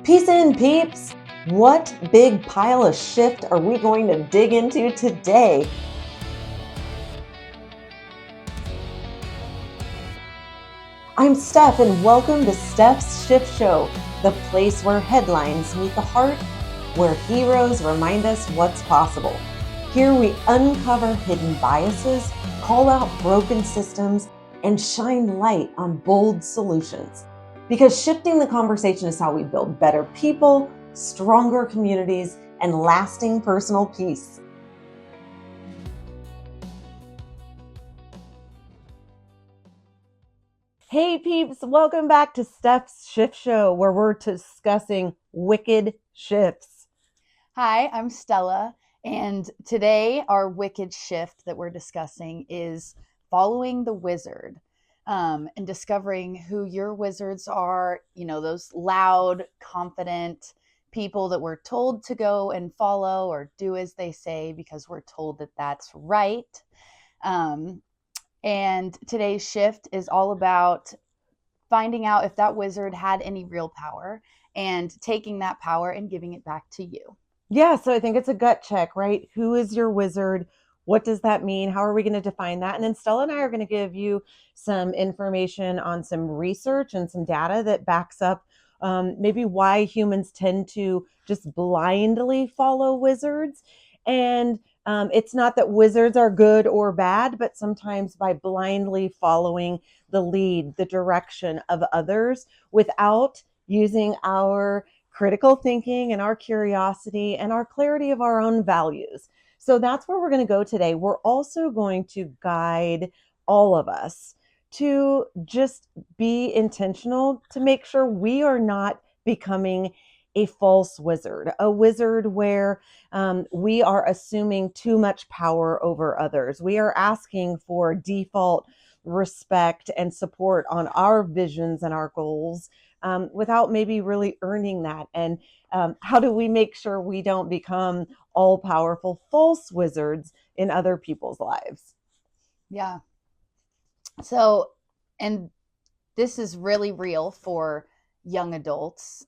Peace in, peeps! What big pile of shift are we going to dig into today? I'm Steph, and welcome to Steph's Shift Show, the place where headlines meet the heart, where heroes remind us what's possible. Here we uncover hidden biases, call out broken systems, and shine light on bold solutions. Because shifting the conversation is how we build better people, stronger communities, and lasting personal peace. Hey peeps, welcome back to Steph's Shift Show, where we're discussing wicked shifts. Hi, I'm Stella, and today our wicked shift that we're discussing is following the wizard, and discovering who your wizards are, those loud, confident people that we're told to go and follow or do as they say because we're told that that's right. And today's shift is all about finding out if that wizard had any real power and taking that power and giving it back to you. Yeah, so I think it's a gut check, right? Who is your wizard? What does that mean? How are we going to define that? And then Stella and I are going to give you some information on some research and some data that backs up maybe why humans tend to just blindly follow wizards. And it's not that wizards are good or bad, but sometimes by blindly following the lead, the direction of others without using our critical thinking and our curiosity and our clarity of our own values. So that's where we're going to go today. We're also going to guide all of us to just be intentional to make sure we are not becoming a false wizard, a wizard where we are assuming too much power over others. We are asking for default respect and support on our visions and our goals without maybe really earning that. And how do we make sure we don't become all powerful false wizards in other people's lives? Yeah. So, and this is really real for young adults,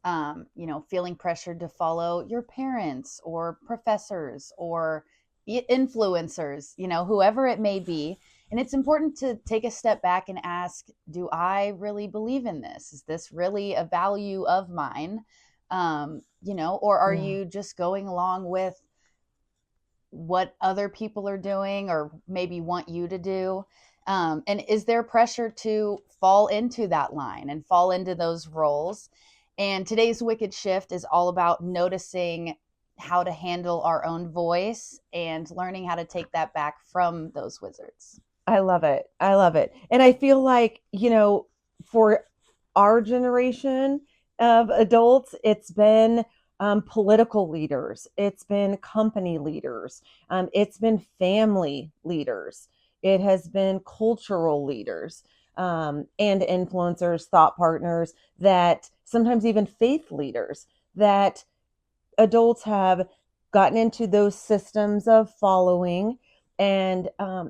feeling pressured to follow your parents or professors or influencers, whoever it may be. And it's important to take a step back and ask, do I really believe in this? Is this really a value of mine? Or are you just going along with what other people are doing or maybe want you to do? And is there pressure to fall into that line and fall into those roles? And today's Wicked Shift is all about noticing how to handle our own voice and learning how to take that back from those wizards. I love it. I love it. And I feel like, for our generation of adults, it's been political leaders, it's been company leaders, it's been family leaders, it has been cultural leaders, and influencers, thought partners, that sometimes even faith leaders, that adults have gotten into those systems of following and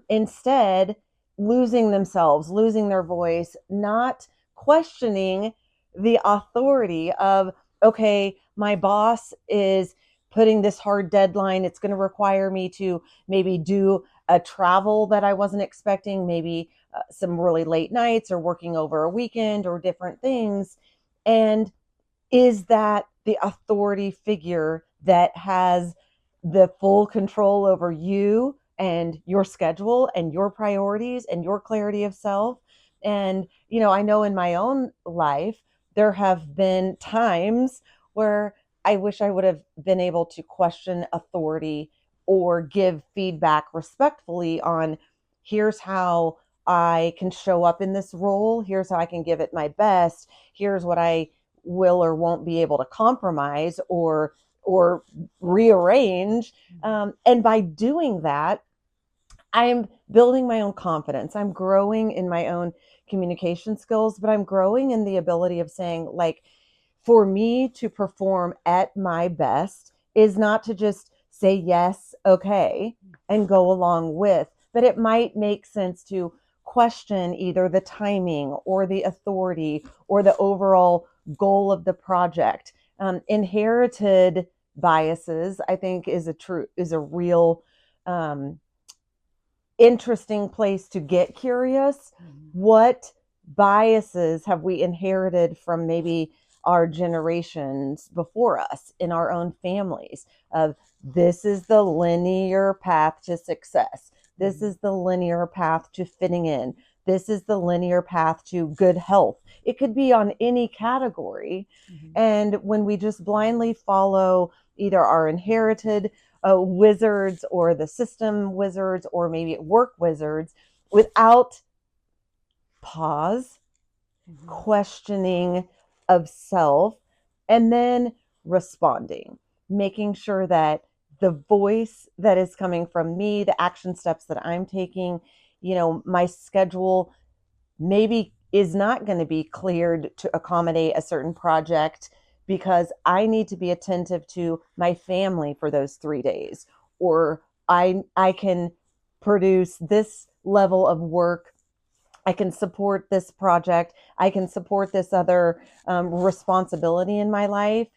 instead losing themselves, losing their voice, not questioning the authority of, okay, my boss is putting this hard deadline. It's going to require me to maybe do a travel that I wasn't expecting, maybe some really late nights or working over a weekend or different things. And is that the authority figure that has the full control over you and your schedule and your priorities and your clarity of self? And, I know in my own life, there have been times where I wish I would have been able to question authority or give feedback respectfully on, here's how I can show up in this role. Here's how I can give it my best. Here's what I will or won't be able to compromise or rearrange. And by doing that, I'm building my own confidence. I'm growing in my own communication skills, but I'm growing in the ability of saying, like, for me to perform at my best is not to just say yes, okay, and go along with, but it might make sense to question either the timing or the authority or the overall goal of the project. Inherited biases, I think, is a real um, interesting place to get curious. Mhm. What biases have we inherited from maybe our generations before us in our own families? Of this is the linear path to success. This Mhm. is the linear path to fitting in. This is the linear path to good health. It could be on any category. Mhm. And when we just blindly follow either our inherited wizards or the system wizards or maybe work wizards without pause, Mhm. questioning of self, and then responding, making sure that the voice that is coming from me, the action steps that I'm taking, my schedule maybe is not going to be cleared to accommodate a certain project because I need to be attentive to my family for those 3 days, or I can produce this level of work. I can support this project. I can support this other responsibility in my life.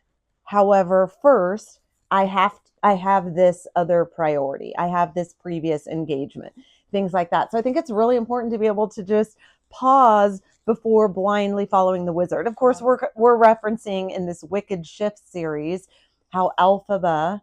However, first, I have this other priority. I have this previous engagement, things like that. So I think it's really important to be able to just pause before blindly following the wizard. Of course, we're referencing in this Wicked Shift series how Elphaba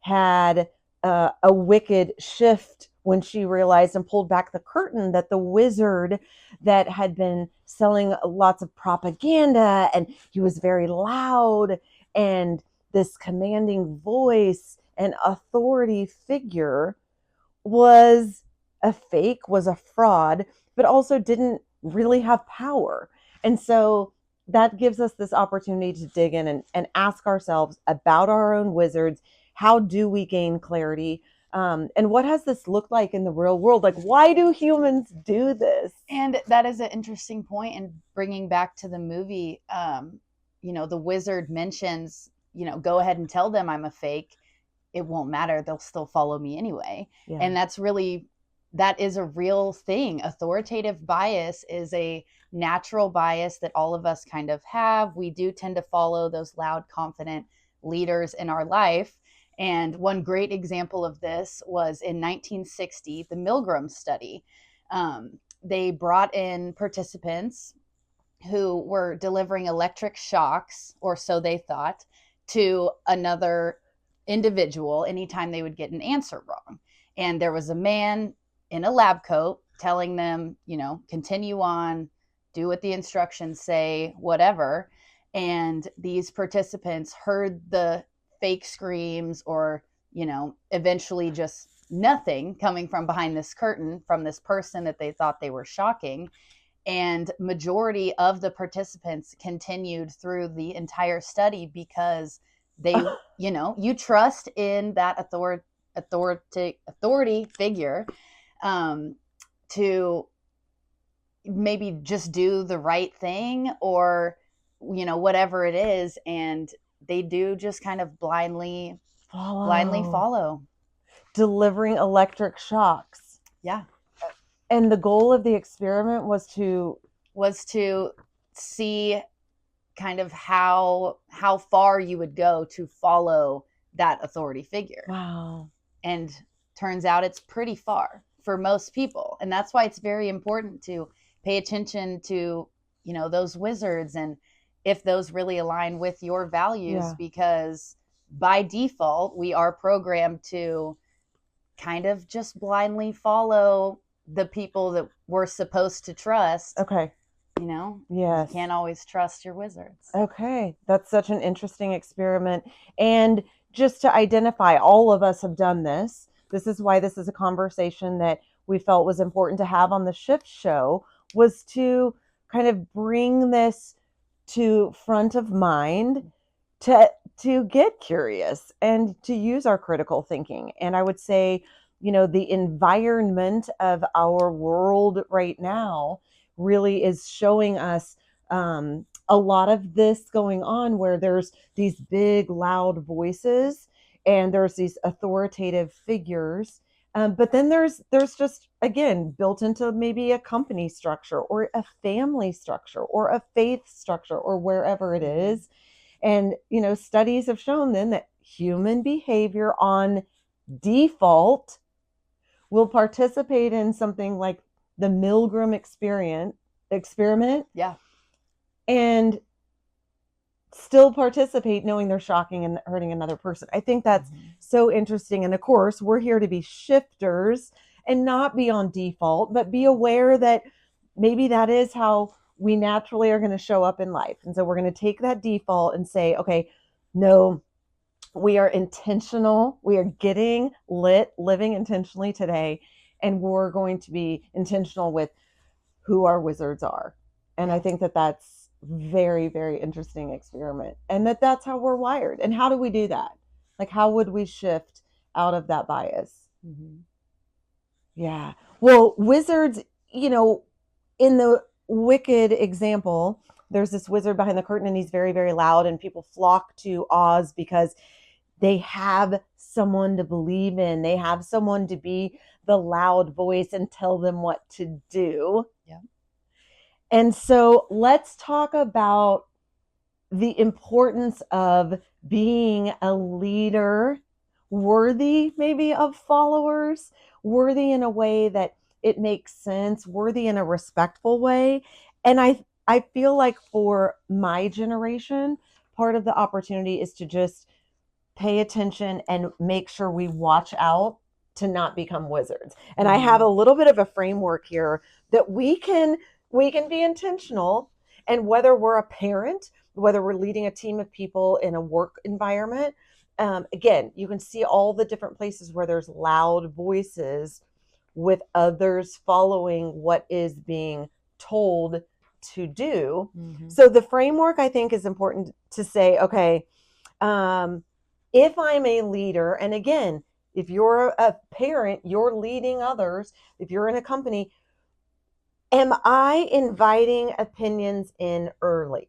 had a wicked shift when she realized and pulled back the curtain that the wizard that had been selling lots of propaganda, and he was very loud and this commanding voice and authority figure, was a fake, was a fraud, but also didn't really have power. And so that gives us this opportunity to dig in and ask ourselves about our own wizards. How do we gain clarity? And what has this looked like in the real world? Like, why do humans do this? And that is an interesting point. And bringing back to the movie, the wizard mentions, go ahead and tell them I'm a fake. It won't matter. They'll still follow me anyway. Yeah. And that is a real thing. Authoritative bias is a natural bias that all of us kind of have. We do tend to follow those loud, confident leaders in our life. And one great example of this was in 1960, the Milgram study. They brought in participants who were delivering electric shocks, or so they thought, to another individual anytime they would get an answer wrong. And there was a man in a lab coat telling them, continue on, do what the instructions say, whatever. And these participants heard the fake screams or, eventually just nothing coming from behind this curtain from this person that they thought they were shocking. And majority of the participants continued through the entire study because they, you trust in that authority figure, to maybe just do the right thing, or whatever it is, and they do just kind of blindly follow. Delivering electric shocks. Yeah. And the goal of the experiment Was to see kind of how far you would go to follow that authority figure. wow. And turns out it's pretty far for most people. And that's why it's very important to pay attention to, those wizards, and if those really align with your values, Yeah. because by default, we are programmed to kind of just blindly follow the people that we're supposed to trust. Okay. You Yes. can't always trust your wizards. Okay. That's such an interesting experiment. And just to identify, all of us have done this. This is why this is a conversation that we felt was important to have on the Shift Show, was to kind of bring this to front of mind, to get curious and to use our critical thinking. And I would say, the environment of our world right now really is showing us a lot of this going on, where there's these big loud voices and there's these authoritative figures, but then there's just, again, built into maybe a company structure or a family structure or a faith structure or wherever it is. And, studies have shown then that human behavior on default will participate in something like the Milgram experiment Yeah. and still participate knowing they're shocking and hurting another person. I think that's so interesting. And of course, we're here to be shifters and not be on default, but be aware that maybe that is how we naturally are going to show up in life. And so we're going to take that default and say, okay, no, we are intentional. We are getting lit, living intentionally today. And we're going to be intentional with who our wizards are. And I think that that's very, very interesting experiment. And that's how we're wired. And how do we do that? Like, how would we shift out of that bias? Mm-hmm. Yeah. Well, wizards, in the Wicked example, there's this wizard behind the curtain and he's very, very loud, and people flock to Oz because they have someone to believe in. They have someone to be the loud voice and tell them what to do. Yeah. And so let's talk about the importance of being a leader, worthy maybe of followers, worthy in a way that it makes sense, worthy in a respectful way. And I feel like for my generation, part of the opportunity is to just pay attention and make sure we watch out to not become wizards. And I have a little bit of a framework here that we can be intentional, and whether we're a parent, whether we're leading a team of people in a work environment, again, you can see all the different places where there's loud voices with others following what is being told to do. So the framework, I think, is important to say, okay, if I'm a leader, and again, if you're a parent, you're leading others, if you're in a company, am I inviting opinions in early?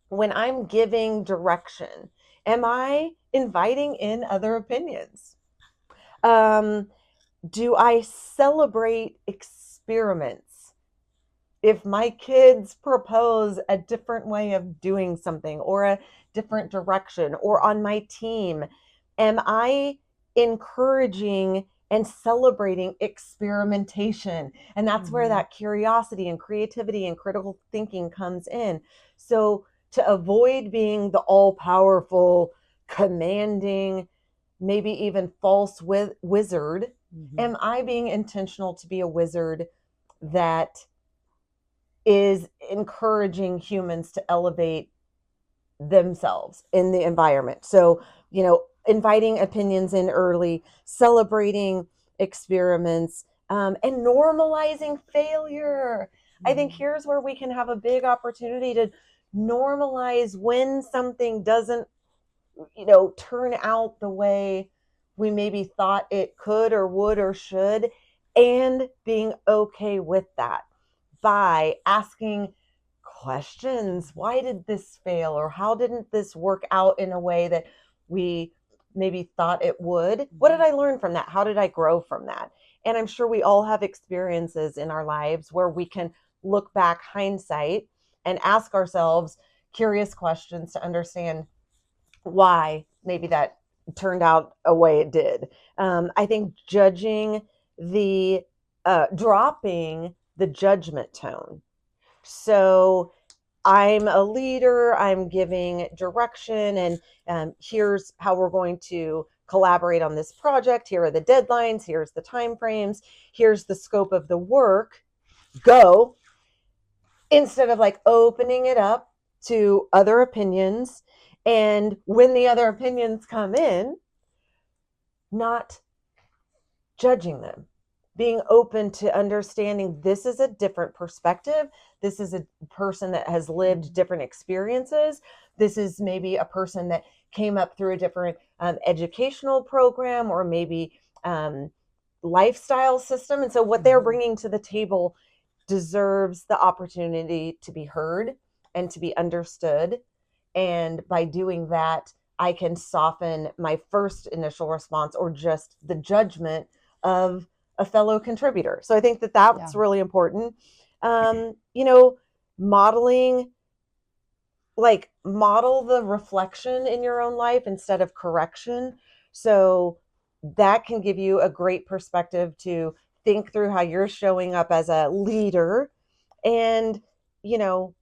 When I'm giving direction, am I inviting in other opinions? Do I celebrate experiments? If my kids propose a different way of doing something or a different direction, or on my team, am I encouraging and celebrating experimentation? And that's where that curiosity and creativity and critical thinking comes in. So to avoid being the all-powerful, commanding, maybe even false wizard, am I being intentional to be a wizard that is encouraging humans to elevate themselves in the environment? So, inviting opinions in early, celebrating experiments, and normalizing failure. I think here's where we can have a big opportunity to normalize when something doesn't, turn out the way we maybe thought it could or would or should, and being okay with that by asking questions. Why did this fail? Or how didn't this work out in a way that we maybe thought it would? What did I learn from that? How did I grow from that? And I'm sure we all have experiences in our lives where we can look back, hindsight, and ask ourselves curious questions to understand why maybe that turned out a way it did. I think dropping the judgment tone. So I'm a leader, I'm giving direction, and here's how we're going to collaborate on this project. Here are the deadlines, here's the time frames, here's the scope of the work. Go. Instead of like opening it up to other opinions, and when the other opinions come in, not judging them, being open to understanding this is a different perspective. This is a person that has lived different experiences. This is maybe a person that came up through a different educational program, or maybe lifestyle system. And so what they're bringing to the table deserves the opportunity to be heard and to be understood. And by doing that, I can soften my first initial response or just the judgment of a fellow contributor. So I think that that's really important. Modeling like model the reflection in your own life instead of correction. So that can give you a great perspective to think through how you're showing up as a leader, and you know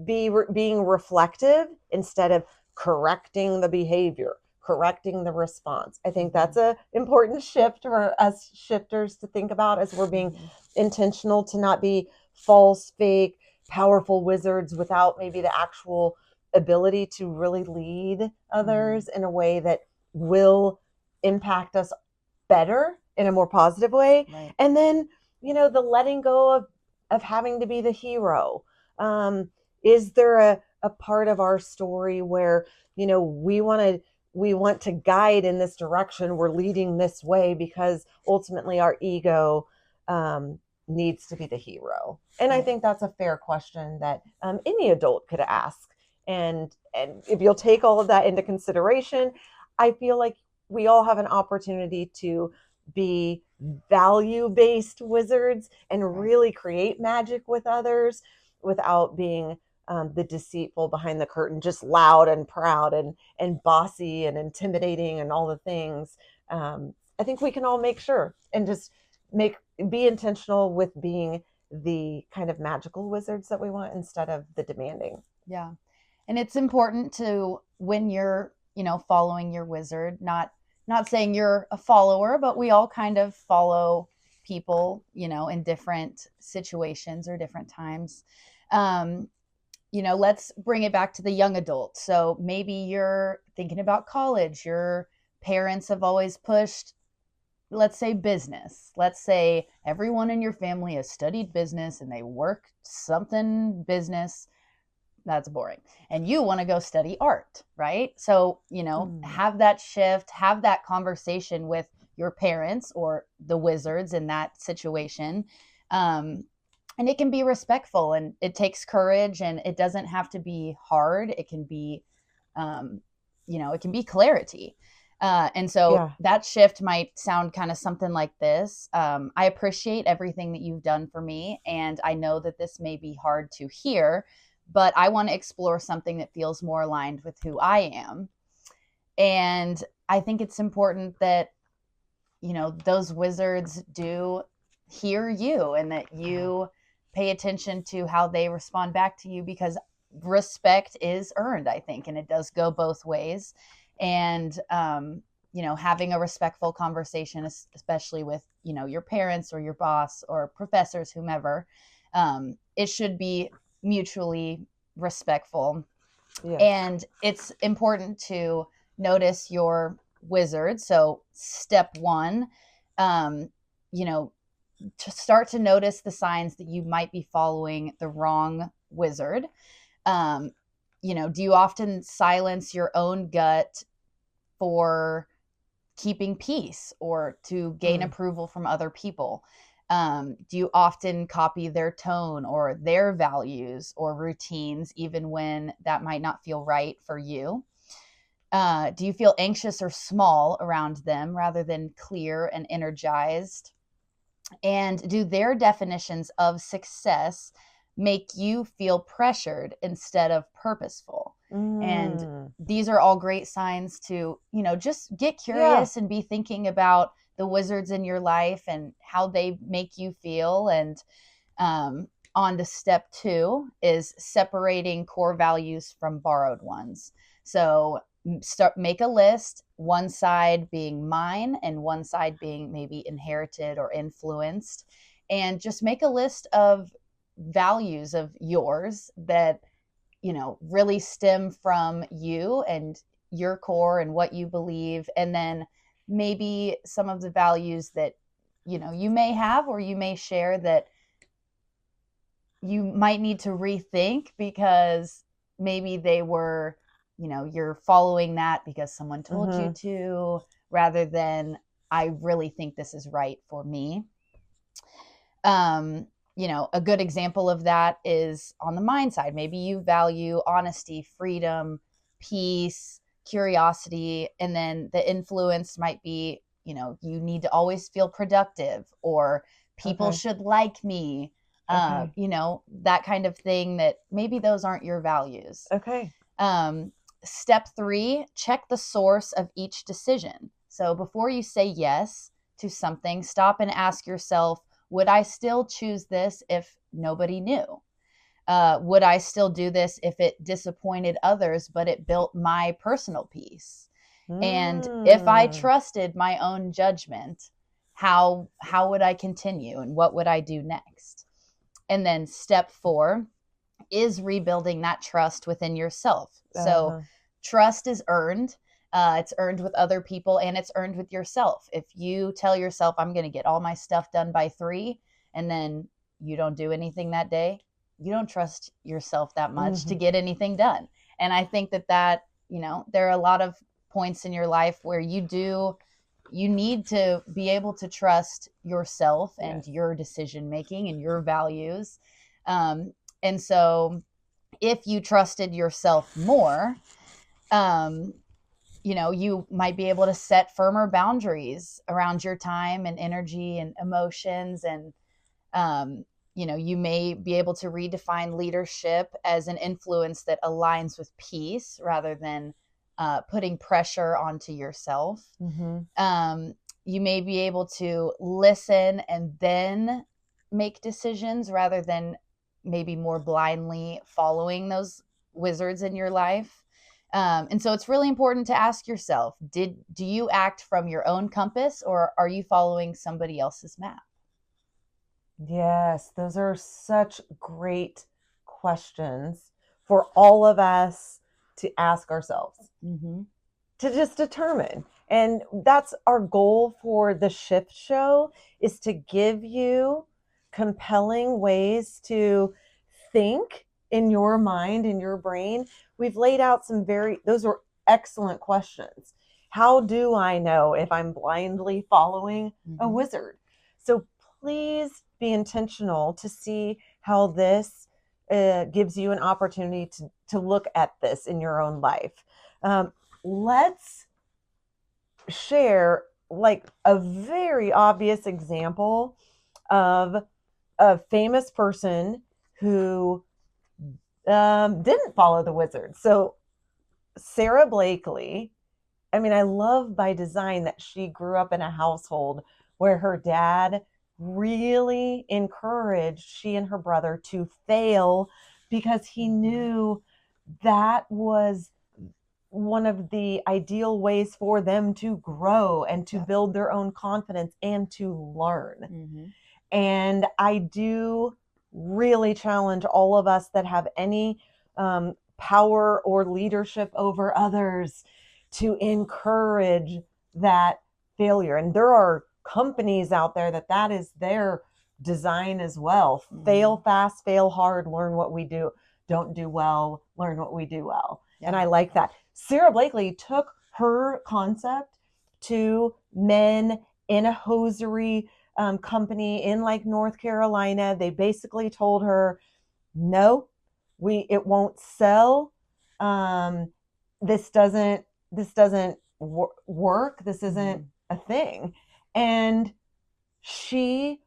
being reflective instead of correcting the behavior, correcting the response. I think Mm-hmm. that's a important shift for us shifters to think about as we're being Mm-hmm. intentional to not be false, fake, powerful wizards without maybe the actual ability to really lead Mm-hmm. others in a way that will impact us better in a more positive way. Right. And then, the letting go of having to be the hero. Um, is there a part of our story where, we want to guide in this direction, we're leading this way because ultimately our ego um, needs to be the hero? And I Right. think that's a fair question that any adult could ask. And if you'll take all of that into consideration, I feel like we all have an opportunity to be value based wizards and Right. really create magic with others without being the deceitful behind the curtain, just loud and proud and bossy and intimidating and all the things. I think we can all make sure and just make be intentional with being the kind of magical wizards that we want instead of the demanding. Yeah. And it's important to, when you're, following your wizard, not saying you're a follower, but we all kind of follow people, in different situations or different times. Um, let's bring it back to the young adult. So maybe you're thinking about college. Your parents have always pushed, let's say, business. Let's say everyone in your family has studied business and they work something business. That's boring. And you want to go study art, right? So, Mm. have that shift, have that conversation with your parents or the wizards in that situation. Um, and it can be respectful, and it takes courage, and it doesn't have to be hard. It can be, um, it can be clarity. And so Yeah. that shift might sound kind of something like this. I appreciate everything that you've done for me. And I know that this may be hard to hear, but I want to explore something that feels more aligned with who I am. And I think it's important that, those wizards do hear you and that Yeah. you pay attention to how they respond back to you, because respect is earned, I think, and it does go both ways. And, having a respectful conversation, especially with, your parents or your boss or professors, whomever, it should be mutually respectful. Yes. And it's important to notice your wizard. So, step one, um, you know, to start to notice the signs that you might be following the wrong wizard. Um, do you often silence your own gut for keeping peace or to gain Mm. approval from other people? Do you often copy their tone or their values or routines, even when that might not feel right for you? Do you feel anxious or small around them rather than clear and energized? And do their definitions of success make you feel pressured instead of purposeful? And Mm. these are all great signs to, just get Yeah. curious and be thinking about the wizards in your life and how they make you feel. And on to step two is separating core values from borrowed ones. So make a list, one side being mine and one side being maybe inherited or influenced, and just make a list of values of yours that really stem from you and your core and what you believe, and then maybe some of the values that you may have or you may share that you might need to rethink, because maybe they were, you're following that because someone told you Mm-hmm. to, rather than I really think this is right for me. um a good example of that is on the mind side. Maybe you value honesty, freedom, peace, curiosity, and then the influence might be, you need to always feel productive, or people Okay. should like me, Okay. That kind of thing, that maybe those aren't your values. Okay. Um, Step 3, check the source of each decision. So before you say yes to something, stop and ask yourself, would I still choose this if nobody knew? Would I still do this if it disappointed others, but it built my personal peace? And if I Mm. trusted my own judgment, how would I continue, and what would I do next? And then step 4 is rebuilding that trust within yourself. So Uh-huh. trust is earned. It's earned with other people, and it's earned with yourself. If you tell yourself, I'm going to get all my stuff done by 3, and then you don't do anything that day, you don't trust yourself that much to Mm-hmm. get anything done. And I think that there are a lot of points in your life where you need to be able to trust yourself and Yes. your decision making and your values. And so if you trusted yourself more, um, you might be able to set firmer boundaries around your time and energy and emotions. And, you may be able to redefine leadership as an influence that aligns with peace rather than putting pressure onto yourself. Mm-hmm. You may be able to listen and then make decisions rather than maybe more blindly following those wizards in your life. And so it's really important to ask yourself, do you act from your own compass, or are you following somebody else's map? Yes, those are such great questions for all of us to ask ourselves, Mm-hmm. to just determine. And that's our goal for the Shift Show, is to give you compelling ways to think in your mind, in your brain. We've laid out those are excellent questions. How do I know if I'm blindly following a Mm-hmm. wizard? So please be intentional to see how this gives you an opportunity to look at this in your own life. Let's share like a very obvious example of a famous person who didn't follow the wizard. So Sara Blakely, I mean, I love by design that she grew up in a household where her dad really encouraged she and her brother to fail because he knew that was one of the ideal ways for them to grow and to build their own confidence and to learn. Mm-hmm. And I do really challenge all of us that have any power or leadership over others to encourage that failure. And there are companies out there that is their design as well. Mm-hmm. Fail fast, fail hard, learn what we do. Don't do well, learn what we do well. Yeah. And I like that. Sara Blakely took her concept to men in a hosiery company in like North Carolina. They basically told her, no, it won't sell. Um, this doesn't work. This isn't a thing. And she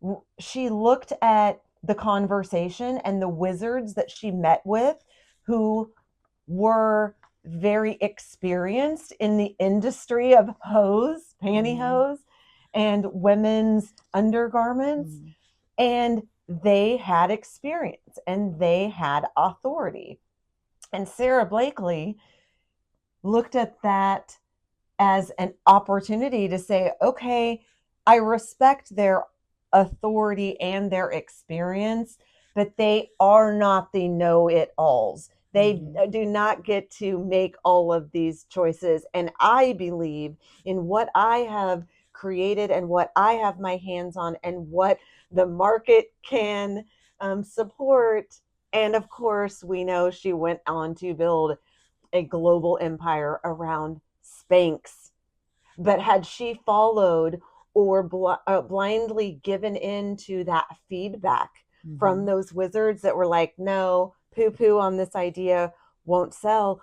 looked at the conversation and the wizards that she met with, who were very experienced in the industry of pantyhose, and women's undergarments. And they had experience and they had authority. And Sara Blakely looked at that as an opportunity to say, okay, I respect their authority and their experience, but they are not the know-it-alls. They do not get to make all of these choices. And I believe in what I have created and what I have my hands on and what the market can support. And of course, we know she went on to build a global empire around Spanx. But had she followed or blindly given in to that feedback from those wizards that were like, no, poo poo on this idea, won't sell,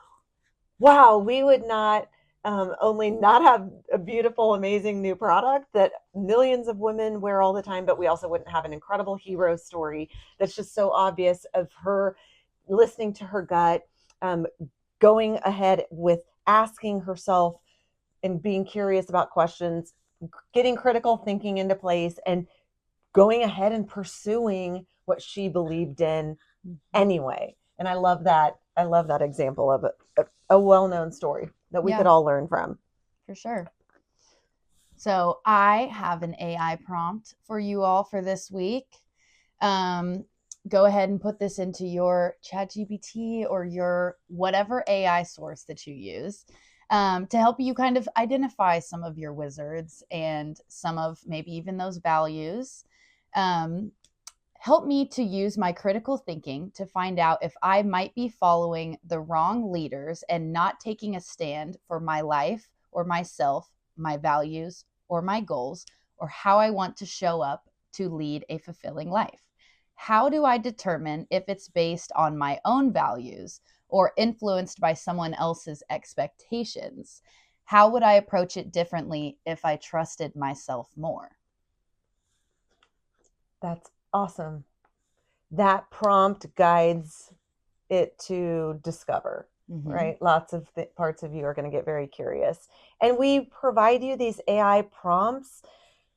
wow, we would not only not have a beautiful, amazing new product that millions of women wear all the time, but we also wouldn't have an incredible hero story that's just so obvious of her listening to her gut, um, going ahead with asking herself and being curious about questions, getting critical thinking into place, and going ahead and pursuing what she believed in anyway. And I love that. I love that example of a well-known story that we could all learn from. For sure. So I have an AI prompt for you all for this week. Go ahead and put this into your ChatGPT or your whatever AI source that you use to help you kind of identify some of your wizards and some of maybe even those values. Help me to use my critical thinking to find out if I might be following the wrong leaders and not taking a stand for my life or myself, my values or my goals, or how I want to show up to lead a fulfilling life. How do I determine if it's based on my own values or influenced by someone else's expectations? How would I approach it differently if I trusted myself more? That's awesome. That prompt guides it to discover, right? Lots of parts of you are going to get very curious. And we provide you these AI prompts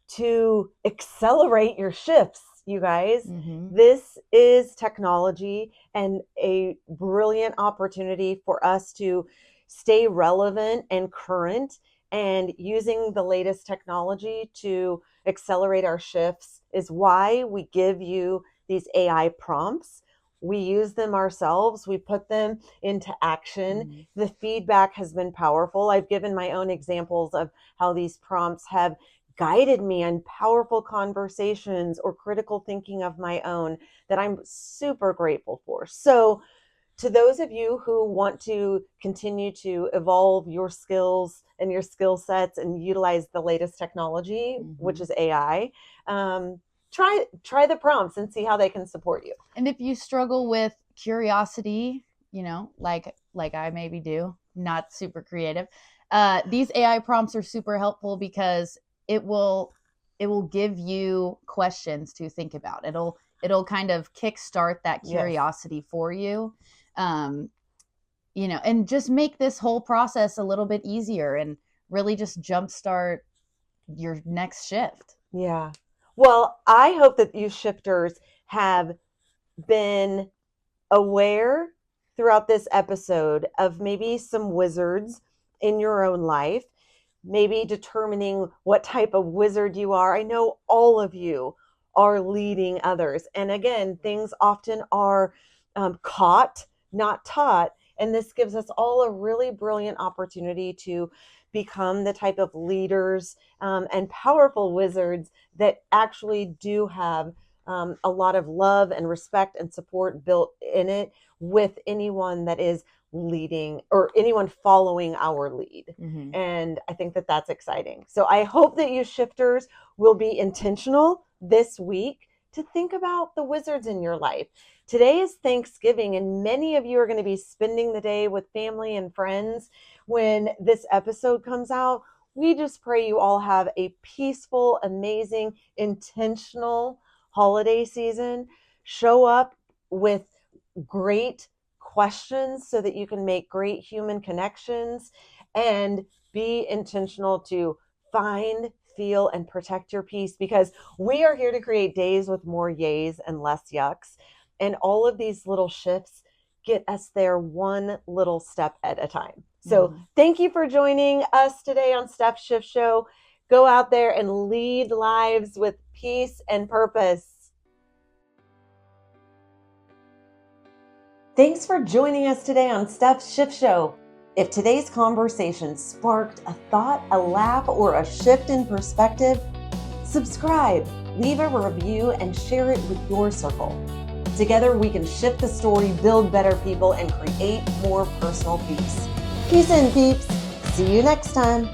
to accelerate your shifts, you guys. This is technology and a brilliant opportunity for us to stay relevant and current, and using the latest technology to accelerate our shifts is why we give you these AI prompts. We use them ourselves. We put them into action. The feedback has been powerful. I've given my own examples of how these prompts have guided me on powerful conversations or critical thinking of my own that I'm super grateful for. So to those of you who want to continue to evolve your skills and your skill sets and utilize the latest technology, which is AI, try the prompts and see how they can support you. And if you struggle with curiosity, you know, like I maybe do, not super creative, these AI prompts are super helpful because it will give you questions to think about. It'll kind of kickstart that curiosity for you. You know, and just make this whole process a little bit easier and really just jumpstart your next shift. Yeah. Well, I hope that you shifters have been aware throughout this episode of maybe some wizards in your own life, maybe determining what type of wizard you are. I know all of you are leading others. And again, things often are caught, not taught. And this gives us all a really brilliant opportunity to become the type of leaders and powerful wizards that actually do have a lot of love and respect and support built in it with anyone that is leading or anyone following our lead. And I think that that's exciting. So I hope that you shifters will be intentional this week to think about the wizards in your life. Today is Thanksgiving, and many of you are going to be spending the day with family and friends when this episode comes out. We just pray you all have a peaceful, amazing, intentional holiday season. Show up with great questions so that you can make great human connections, and be intentional to find, feel, and protect your peace, because we are here to create days with more yays and less yucks. And all of these little shifts get us there one little step at a time. So thank you for joining us today on Steph's Shift Show. Go out there and lead lives with peace and purpose. Thanks for joining us today on Steph's Shift Show. If today's conversation sparked a thought, a laugh, or a shift in perspective, subscribe, leave a review, and share it with your circle. Together, we can shift the story, build better people, and create more personal peace. Peace in, peeps. See you next time.